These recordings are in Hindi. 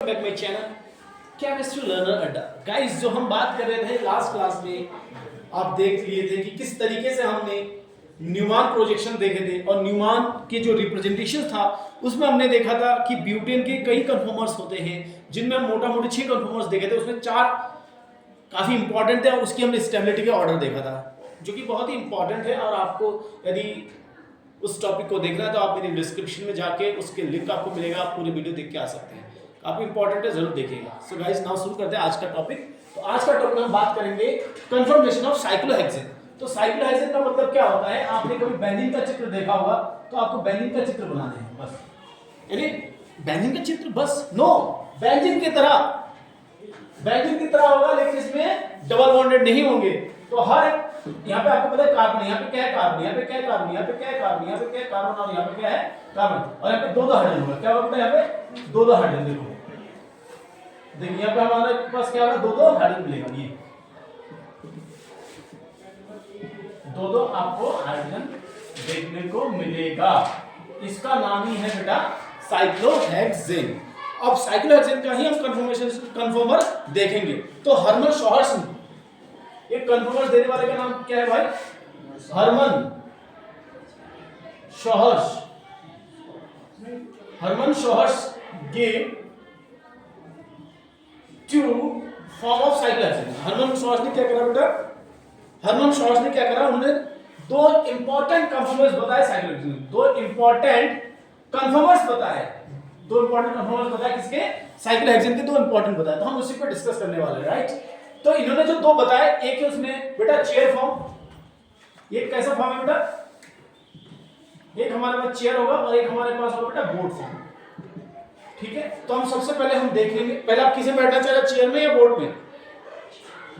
Back my channel chemistry learner अड्डा। गाइस, जो हम बात कर रहे थे लास्ट क्लास में, आप देख लिए थे कि किस तरीके से हमने न्यूमैन प्रोजेक्शन देखे थे और न्यूमैन के जो रिप्रेजेंटेशन था उसमें हमने देखा था कि ब्यूटेन के कई कन्फॉर्मर्स होते हैं, जिनमें हम मोटा मोटी 6 कन्फॉर्मर्स देखे थे। उसमें 4 काफ़ी इंपॉर्टेंट थे और उसकी हमने स्टेबिलिटी के ऑर्डर देखा था, जो कि बहुत ही इंपॉर्टेंट है। और आपको यदि उस टॉपिक को देखना है तो आप मेरी डिस्क्रिप्शन में जाके उसके लिंक आपको मिलेगा, आप पूरी वीडियो देख के आ सकते हैं। काफ़ी इंपॉर्टेंट है, जरूर देखिएगा। सो गाइस, नाउ शुरू करते हैं आज का टॉपिक। तो आज का टॉपिक हम बात करेंगे कन्फर्मेशन ऑफ साइक्लोहेक्सेन। तो साइक्लोहेक्सेन का मतलब क्या होता है? आपने कभी बेंजीन का चित्र देखा होगा, तो आपको बेंजीन का चित्र बनाना है बस। यानी बेंजीन का चित्र बस नो, बेंजीन की तरह होगा, लेकिन इसमें डबल बॉन्डेड नहीं होंगे। तो हर यहाँ पे आपको पता है कार्बन, यहाँ पे क्या है कार्बन, यहाँ पे क्या है कार्बन, यहाँ पे क्या है कार्बन, यहाँ पे क्या है कार्बन, और यहाँ पे क्या है कार्बन, और यहाँ पे दो हाइड्रोजन होगा। क्या होगा? यहाँ पे दो हाइड्रोजन। देखिए यहाँ पे हमारे पास क्या होगा? दो हाइड्रोजन मिलेगा। ये दो आपको हाइड्रोजन देखने को मिलेगा। इसका नाम ही है बेटा साइक्लोहेक्सेन। अब साइक्लोहेक्सेन का ही हम कन्फर्मर देखेंगे। तो हर्मन शोहर्स, ये कन्फर्मर देने वाले का नाम क्या है भाई? हर्मन शोहर्स। हर्मन शोहर्स gave two forms of cyclohexane. Hermann शोहर्स ने क्या करा बेटा? हर्मन शोहर्स ने क्या करा? उन्होंने दो इंपॉर्टेंट कन्फर्मर्स बताए साइक्लोहेक्सेन। दो इंपॉर्टेंट कन्फर्मर्स बताए किसके? साइक्लोहेक्सेन के दो इंपॉर्टेंट बताए। तो हम उसी पर डिस्कस करने वाले हैं, राइट? तो इन्होंने जो दो बताए, एक है उसमें बेटा चेयर फॉर्म। ये कैसा फॉर्म है बेटा? एक हमारे पास चेयर होगा और एक हमारे पास होगा बेटा बोर्ड फॉर्म। ठीक है, तो हम सबसे पहले हम देख लेंगे। पहले आप किसे बैठना चाहेगा, चेयर में या बोर्ड में?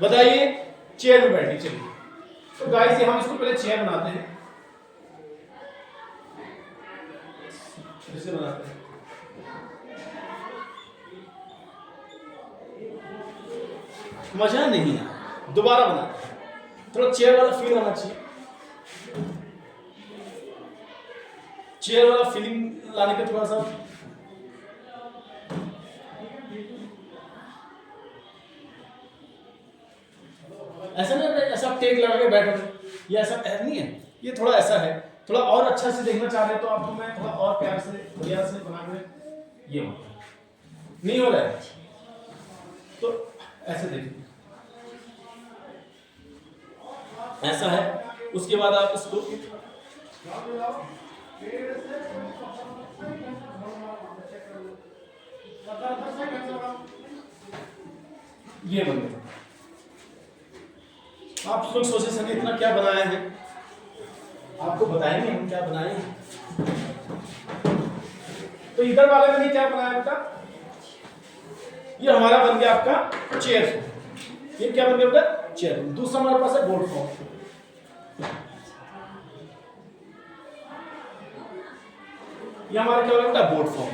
बताइए। चेयर में बैठिए। चलिए, तो गाइस हम इसको पहले चेयर बनाते हैं। इसे बनाते हैं। मजा नहीं है, दोबारा बनाते हैं। थोड़ा चेयर वाला फील आना चाहिए। चेयर वाला फीलिंग लाने के थोड़ा सा ऐसा नहीं है ऐसा टेक लगा के बैठो, ये ऐसा नहीं है। ये थोड़ा ऐसा है। थोड़ा और अच्छा से देखना चाह रहे हैं तो आपको मैं थोड़ा और प्यार से बढ़िया से बना के, ये नहीं हो रहा है तो ऐसे देखिए, ऐसा है। उसके बाद आप इसको ये बन गया। आप लोग सोचे सके इतना क्या बनाया है, आपको बताएंगे हम क्या बनाए हैं। तो इधर वाले में क्या बनाया बेटा? ये हमारा बन गया आपका चेयर। ये क्या बन गया बेटा? चेयर। दूसरा हमारे पास है बोर्ड फॉर्म। ये हमारा क्या होगा बेटा? Board form.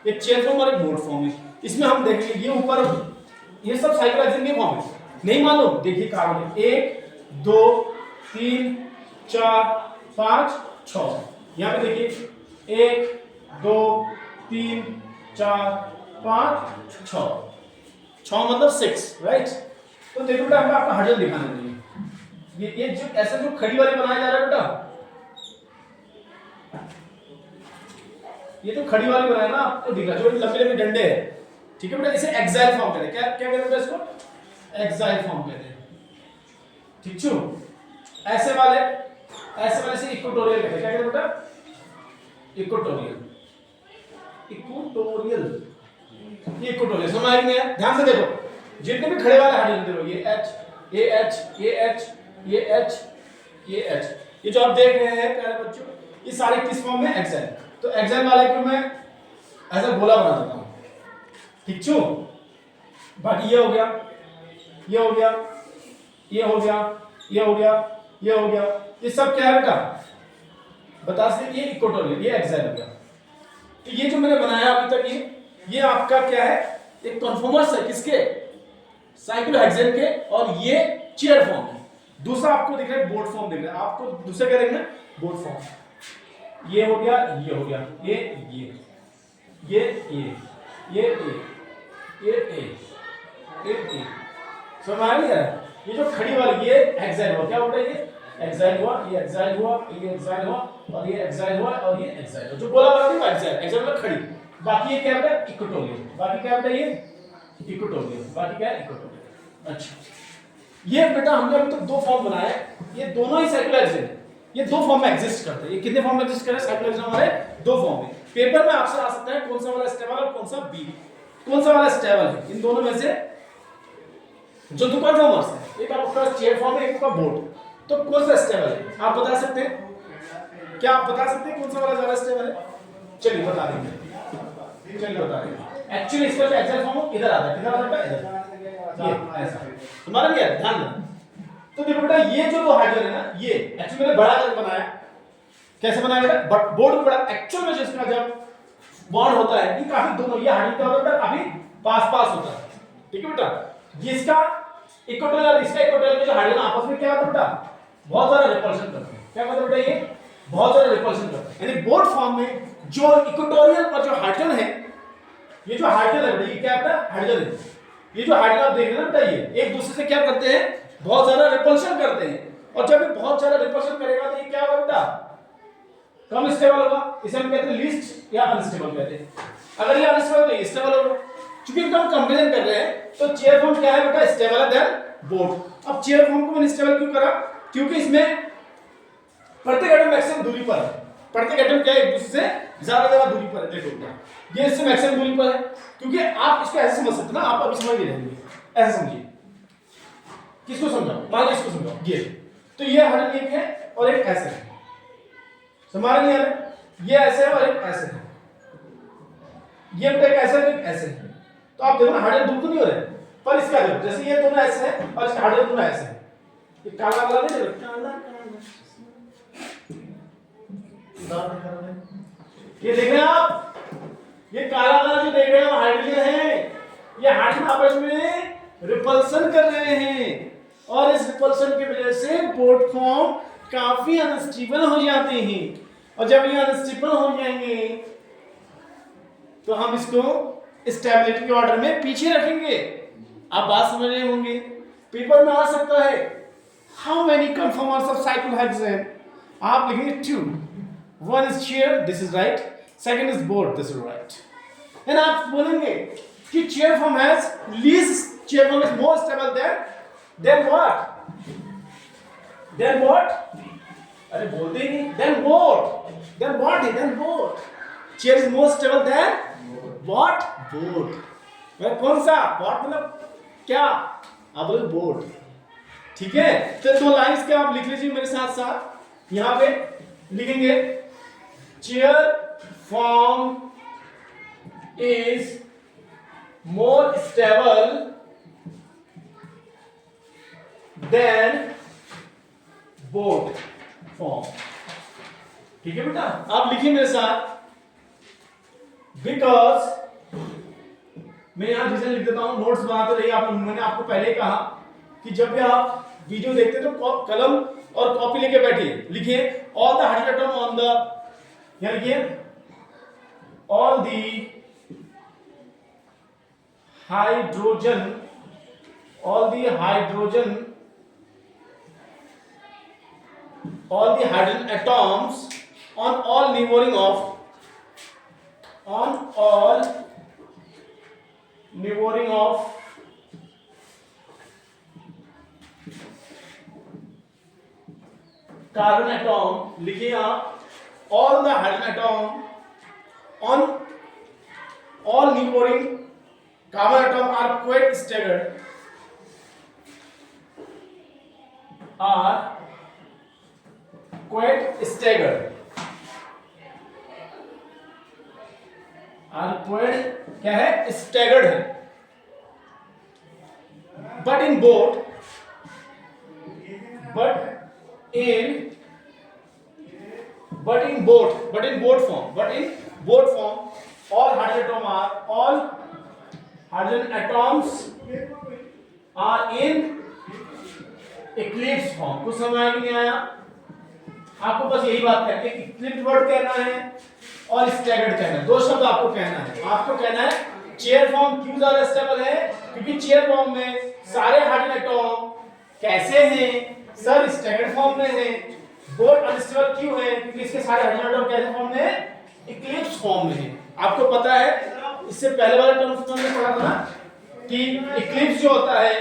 एक चेयर फॉर्म और एक बोर्ड फॉर्म है। इसमें हम देखेंगे ये ऊपर ये सब साइक्लोहेक्सेन के फॉर्म है। नहीं मालूम? देखिए कार्बन 1 2 3 4 5 6। यहाँ पे देखिए 1 2 3 4 5 6। 6 मतलब 6, राइट? तो देखो बेटा, हमें आपका हाइड्रोजन दिखाना चाहिए। ये जो ऐसा जो खड़ी वाली बनाया जा रहा है बेटा, ये तो खड़ी वाली बनाया ना, आपको दिख रहा है जो लंबे लंबे डंडे हैं। ठीक है बेटा, इसे एक्साइल फॉर्म कहते हैं। क्या कहते हैं इसको? एक्साइल फॉर्म कहते हैं। ठीक छू? ऐसे वाले से इक्वेटोरियल कहते हैं। क्या कहते हैं बेटा? इक्वेटोरियल। ये इक्वेटोरियल समझ में आया? ध्यान से देखो, जितने भी खड़े वाले हाइड्रोजन देखो, ये H, ये H, ये H, ये H, ये H, ये जो आप देख रहे हैं प्यारे बच्चों, ये सारे किस फॉर्म में? एक्साइल। तो एक्साइल वाले को मैं ऐसा गोला बना देता हूं। ठीक छू? बाकी ये हो गया, ये हो गया, ये हो गया, ये हो गया, ये हो गया। ये सब क्या है बेटा? बता सकते? ये इक्वेटोरियल, ये एक्साइल हो गया। तो ये जो मैंने बनाया अभी तक, ये आपका क्या है? एक कन्फर्मर्स है किसके? साइक्लोहेक्सेन के। और ये चेयर फॉर्म है। दूसरा आपको दिख रहा है बोर्ड फॉर्म दिख रहा है। आपको दूसरा क्या देखना है? Board form. ये हो गया, ये हो गया, ये ये ए समझ में आ रही है? ये जो खड़ी वाली ये एक्साइल हुआ, क्या बोल रहा है ये एक्साइल हुआ, ये एक्साइल हुआ, ये एक्साइल हुआ और ये एक्साइल हुआ और ये एक्साइल हुआ, जो बोला वाला नहीं एक्साइल, एक्साइल मतलब खड़ी। बाकी ये क्या है इक्वेटोरियल, बाकी क्या है ये इक्वेटोरियल, बाकी क्या है इक्वेटोरियल। अच्छा ये बेटा हमने अभी तक दो फॉर्म बनाए, ये दोनों ही साइक्लोहेक्सेन है, ये दो फॉर्म में एग्जिस्ट करते हैं। ये कितने फॉर्म में एग्जिस्ट कर रहे हैं साइक्लोहेक्सेन हमारे? दो फॉर्म में। पेपर में आपसे आ सकता है कौन सा वाला स्टेबल और कौन सा बी, कौन सा वाला स्टेबल है इन दोनों में से जो दो कन्फर्मर्स है, एक आपका चेयर फॉर्म है, एक आपका बोर्ड, तो कौन सा स्टेबल है आप बता सकते हैं? क्या आप बता सकते हैं कौन सा वाला ज्यादा स्टेबल है? चलिए बता देंगे, चलिए बता देंगे। एक्चुअली इसका जो एक्साइल फॉर्म इधर आता है, किधर आता है इधर, ये ऐसा तुम्हारा भी है, ध्यान देना। तो देखो बेटा ये जो दो हाइड्रोजन है ना, ये एक्चुअली मैंने बड़ा करके बनाया, कैसे बनाया बेटा? बट बोर्ड में बड़ा, एक्चुअल में जिसका जब बॉन्ड होता है ये काफी दोनों ये हाइड्रोजन क्या होता है काफी पास पास होता है, ठीक है बेटा? इसका इक्वेटोरियल और इसका इक्वेटोरियल में जो हाइड्रोजन आपस में क्या होता है बेटा? बहुत सारा रिपल्शन करते हैं। क्या मतलब बेटा? ये बहुत सारा रिपल्शन करते हैं। यानी बोर्ड फॉर्म में जो इक्वेटोरियल पर जो हाइड्रोजन है, ये जो हाइड्रोजन है बेटा, ये क्या होता है? हाइड्रोजन है। ये जो हाइड्रोजन आप देख रहे हैं बेटा, ये एक दूसरे से क्या करते हैं? बहुत ज्यादा रिपल्शन करते हैं। और जब ये बहुत ज्यादा रिपल्शन करेगा तो ये क्या होगा बेटा? कम स्टेबल होगा। इसे हम कहते हैं लीस्ट या अनस्टेबल कहते हैं। अगर ये अनस्टेबल तो ये स्टेबल होगा। क्योंकि हम कंपैरिजन कर रहे हैं तो चेयर फॉर्म क्या है बेटा? स्टेबल है देन बोर्ड। अब चेयर फॉर्म को मैंने स्टेबल क्यों करा? क्योंकि इसमें प्रत्येक एटम मैक्सिमम दूरी पर है। प्रत्येक एटम क्या है? एक दूसरे से ज्यादा दूरी पर है। देखो बेटा ये इससे मैक्सिमम दूरी पर है, क्योंकि आप इसको ऐसे समझ सकते ना, आप अभी समझ नहीं रहेंगे, ऐसे समझिए। किसको समझाओ? मान लो इसको समझाओ। ये तो ये हाइड्रोजन एक है और एक ऐसे है, समझ नहीं आ रहा? ये ऐसे है और एक ऐसे है, ये एक ऐसे है एक ऐसे है। तो आप देखो ना हाइड्रोजन दूर तो नहीं हो रहे, पर इसका देखो जैसे ये दोनों ऐसे हैं और इसका हाइड्रोजन दोनों ऐसे हैं। ये काला वाला नहीं देखो, काला ये देख रहे हैं आप? ये काला वाला जो देख रहे हैं हाइड्रोजन है, ये हाइड्रोजन आपस में रिपल्सन कर रहे हैं और इस रिपल्सन की वजह से बोर्ड फॉर्म काफी अनस्टेबल हो जाते हैं। और जब ये अनस्टेबल हो जाएंगे तो हम इसको स्टेबिलिटी के ऑर्डर में पीछे रखेंगे। आप बात समझ रहे होंगे। पेपर में आ सकता है how many conformers of cyclohexane, आप लिखेंगे 2, 1 is chair, this is right, second is boat, this is right. And आप बोलेंगे कि chair form has least, chair form is more stable than what? Than what? अरे बोलते ही नहीं। देन बोर्ड, देन व्हाट है? Than boat. Chair is more stable than what? Boat. मतलब कौन सा? व्हाट मतलब क्या? आप बोले बोर्ड, ठीक है? तो दो लाइंस क्या आप लिख लीजिए मेरे साथ साथ। यहां पे लिखेंगे chair form is more stable then board form, ठीक है बेटा? आप लिखिए मेरे साथ, बिकॉज मैं यहां रीजन लिख देता हूं, नोट्स बनाते रहिए आप। मैंने आपको पहले कहा कि जब भी आप वीडियो देखते तो कलम और कॉपी लेके बैठिए, लिखिए all the hydrogen atom on the, यहां लिखिए all the hydrogen, all the hydrogen atoms on all neighboring of carbon atom, लिखिए आप all the hydrogen atom on all neighboring carbon atom are quite staggered, क्या है? स्टैगर्ड है। But in board form all hydrogen atoms are in eclipse form। कुछ समझ में नहीं आया? आपको बस यही बात कहना है, इक्लिप्स वर्ड कहना है और स्टैगर्ड कहना है। दो शब्द आपको कहना है। आपको कहना है चेयर फॉर्म क्यों ज्यादा स्टेबल है? क्योंकि चेयर फॉर्म में सारे हाइड्रोजन एटॉम कैसे हैं सर? स्टैगर्ड फॉर्म में है। बोट अनस्टेबल क्यों है? क्योंकि इसके सारे हाइड्रोजन एटॉम कैसे फॉर्म में है? इक्लिप्स फॉर्म में है। आपको पता है इससे पहले वाले टर्म्स में हमने पढ़ा था ना कि इक्लिप्स जो होता है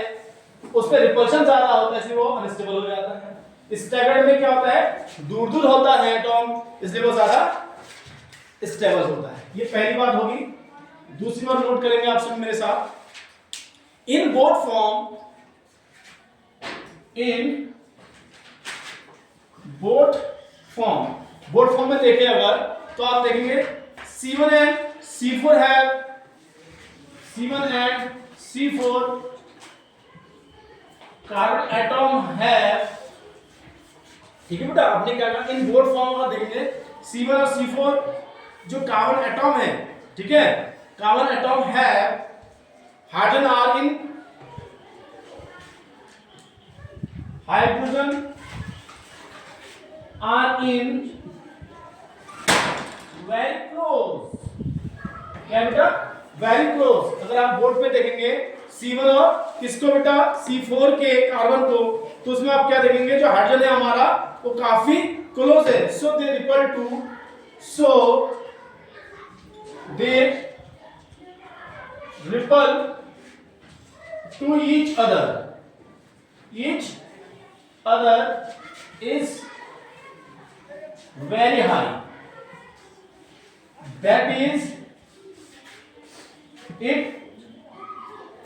उस पे रिपल्शन ज्यादा होता है, इसलिए वो अनस्टेबल हो जाता है। स्टैगर्ड में क्या होता है? दूर दूर होता है एटॉम, इसलिए वो ज्यादा स्टेबल होता है। ये पहली बात होगी। दूसरी बात नोट करेंगे आप सब मेरे साथ। इन बोट फॉर्म बोट फॉर्म में देखें अगर तो आप देखेंगे C1 एंड C4 है, C1 and C4 carbon atom है। ठीक है बेटा, आपने क्या कहा? इन बोट फॉर्म का देखेंगे C1 और C4 जो कार्बन एटॉम है, ठीक है, कार्बन एटॉम है, hydrogen are in very close. क्या बेटा? Very close. अगर आप बोर्ड पे देखेंगे C1 और किसको बेटा? C4 के कार्बन को, तो उसमें आप क्या देखेंगे? जो हाइड्रोजन है हमारा वो काफी क्लोज है। So they repel to each other is very high, that is it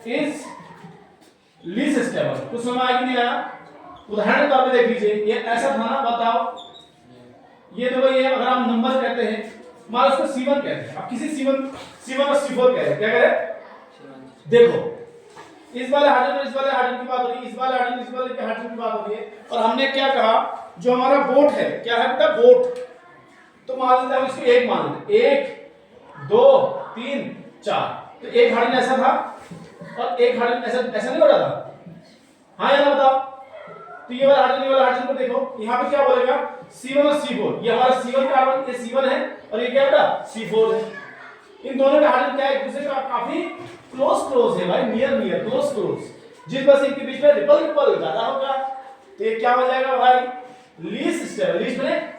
is least stable। कुछ समझ आ नहीं आया? उदाहरण के तौर पे देख लीजिए, ये ऐसा था ना, बताओ ये देखो, ये अगर आप नंबर कहते हैं, मान लो उसको C1 कहते हैं, आप किसी C1 और C4 कह रहे हैं, क्या कह रहे हैं? देखो इस वाले हाइड्रोजन इस वाले हाइड्रोजन की बात हो रही है, इस वाले हाइड्रोजन इस वाले हाइड्रोजन की बात हो रही है, और हमने क्या कहा? जो हमारा बोट है, क्या है बेटा? बोट। तो मान लेते हैं हम इसको एक मान लेते, 1 2 3 4। तो एक हाइड्रोजन ऐसा था और एक हाइड्रोजन ऐसा नहीं हो रहा था? हाँ या ना बताओ? तो ये वाला हाइड्रोजन को देखो, यहाँ पे क्या बोलेगा? C1 और C4। ये हमारा C1 कार्बन, ये C1 है और ये क्या बेटा? C4 है। इन दोनों का हाइड्रोजन क्या है? एक दूसरे का काफी क्लोज है भाई, नियर क्लोज। जिस वजह से इनके बीच में रिपल ज्यादा होगा, तो ये क्या हो जाएगा भाई? Least stable. लीस्ट में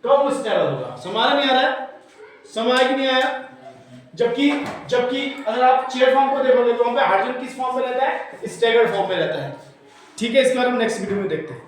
कम स्टेबल होगा। समझ नहीं आ रहा है? समझ कि नहीं आया? जबकि अगर आप चेयर फॉर्म को देखोगे तो वहां पे हाइड्रोजन किस फॉर्म में रहता है? स्टैगर्ड फॉर्म में रहता है। ठीक है, इसके बारे में नेक्स्ट वीडियो में देखते हैं।